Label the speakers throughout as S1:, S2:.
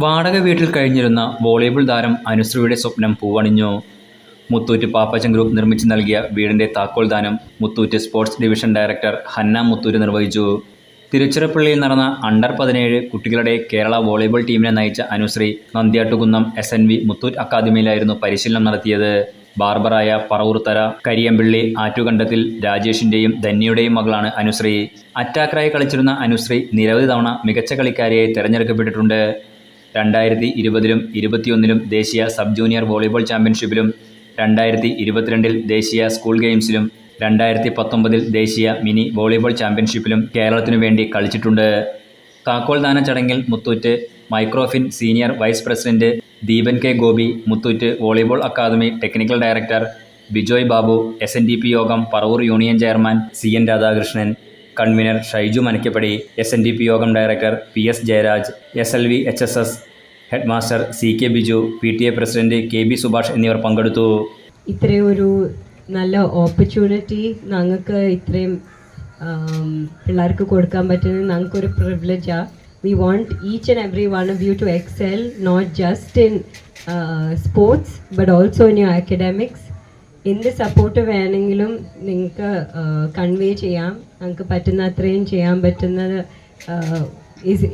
S1: വാടക വീട്ടിൽ കഴിഞ്ഞിരുന്ന വോളിബോൾ താരം അനുശ്രീയുടെ സ്വപ്നം പൂവണിഞ്ഞു. മുത്തൂറ്റ് പാപ്പച്ചൻ ഗ്രൂപ്പ് നിർമ്മിച്ചു നൽകിയ വീടിന്റെ താക്കോൽ ദാനം Muthoot sports division director Hanna Muthoot നിർവഹിച്ചു. തിരുച്ചിറപ്പള്ളിയിൽ നടന്ന അണ്ടർ 17 കുട്ടികളുടെ കേരള വോളിബോൾ ടീമിനെ നയിച്ച അനുശ്രീ നന്ദ്യാട്ടുകുന്നം SNV മുത്തൂറ്റ് അക്കാദമിയിലായിരുന്നു പരിശീലനം നടത്തിയത്. ബാർബറായ പറവൂർത്തര കരിയമ്പിള്ളി ആറ്റുകണ്ടത്തിൽ രാജേഷിന്റെയും ധന്യയുടെയും മകളാണ് അനുശ്രീ. അറ്റാക്കറായി കളിച്ചിരുന്ന അനുശ്രീ നിരവധി തവണ മികച്ച കളിക്കാരിയായി തിരഞ്ഞെടുക്കപ്പെട്ടിട്ടുണ്ട്. 2020-ലും 2021-ലും ദേശീയ സബ് ജൂനിയർ വോളിബോൾ ചാമ്പ്യൻഷിപ്പിലും 2022-ൽ ദേശീയ സ്കൂൾ ഗെയിംസിലും 2019-ൽ ദേശീയ മിനി വോളിബോൾ ചാമ്പ്യൻഷിപ്പിലും കേരളത്തിനു വേണ്ടി കളിച്ചിട്ടുണ്ട്. താക്കോൽ ദാന ചടങ്ങിൽ Muthoot Microfin senior vice president Deepan K Gopi, Muthoot volleyball academy technical director Bijoy Babu, SNDP യോഗം Paravur union chairman CN Radhakrishnan, convener Shaiju Manakkappady, SNDP യോഗം director PS Jayaraj, SLV HSS headmaster CK Biju, PTA president KB Subhash എന്നിവർ പങ്കെടുത്തു.
S2: ഇത്രയൊരു നല്ല ഓപ്പർച്യൂണിറ്റി ഞങ്ങൾക്ക് ഇത്രയും പിള്ളേർക്ക് കൊടുക്കാൻ പറ്റുന്നത് ഞങ്ങൾക്കൊരു പ്രിവിലേജാണ്. We want each and every one of you to excel, not just in sports but also in your academics. എന്ത് സപ്പോർട്ട് വേണമെങ്കിലും നിങ്ങൾക്ക് കൺവേ ചെയ്യാം. നമുക്ക് പറ്റുന്ന അത്രയും ചെയ്യാൻ പറ്റുന്നത്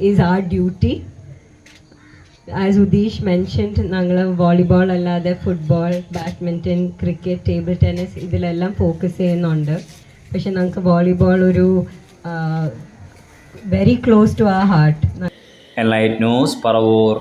S2: is our duty. As Udish mentioned, ഞങ്ങൾ വോളിബോൾ അല്ലാതെ football, badminton, cricket, table tennis ഇതിലെല്ലാം ഫോക്കസ് ചെയ്യുന്നുണ്ട്. പക്ഷെ ഞങ്ങൾക്ക് വോളിബോൾ ഒരു very close to our heart.
S1: Enlight news Paravur.